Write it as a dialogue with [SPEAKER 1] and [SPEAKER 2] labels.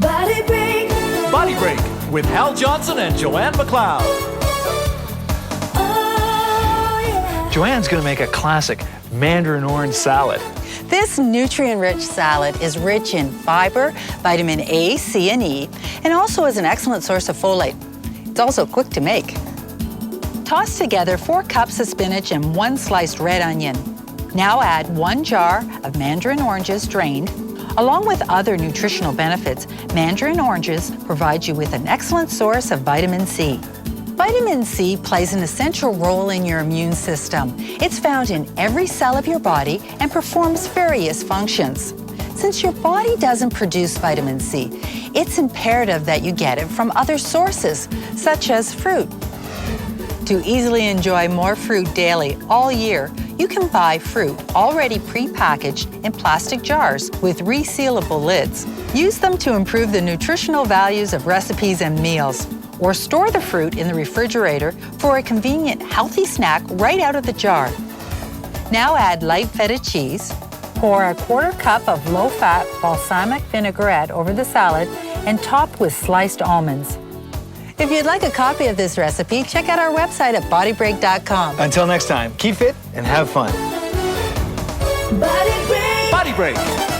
[SPEAKER 1] BodyBreak.
[SPEAKER 2] BodyBreak with Hal Johnson and Joanne McLeod.
[SPEAKER 1] Oh, yeah.
[SPEAKER 2] Joanne's going to make a classic Mandarin orange salad.
[SPEAKER 3] This nutrient-rich salad is rich in fiber, vitamin A, C, and E, and also is an excellent source of folate. It's also quick to make. Toss together 4 cups of spinach and 1 sliced red onion. Now add 1 jar of mandarin oranges drained. Along with other nutritional benefits, mandarin oranges provide you with an excellent source of vitamin C. Vitamin C plays an essential role in your immune system. It's found in every cell of your body and performs various functions. Since your body doesn't produce vitamin C, it's imperative that you get it from other sources, such as fruit. To easily enjoy more fruit daily all year, you can buy fruit already pre-packaged in plastic jars with resealable lids. Use them to improve the nutritional values of recipes and meals, or store the fruit in the refrigerator for a convenient, healthy snack right out of the jar. Now add light feta cheese, pour a 1/4 cup of low-fat balsamic vinaigrette over the salad, and top with sliced almonds. If you'd like a copy of this recipe, check out our website at bodybreak.com.
[SPEAKER 2] Until next time, keep fit and have fun.
[SPEAKER 1] BodyBreak.
[SPEAKER 2] BodyBreak.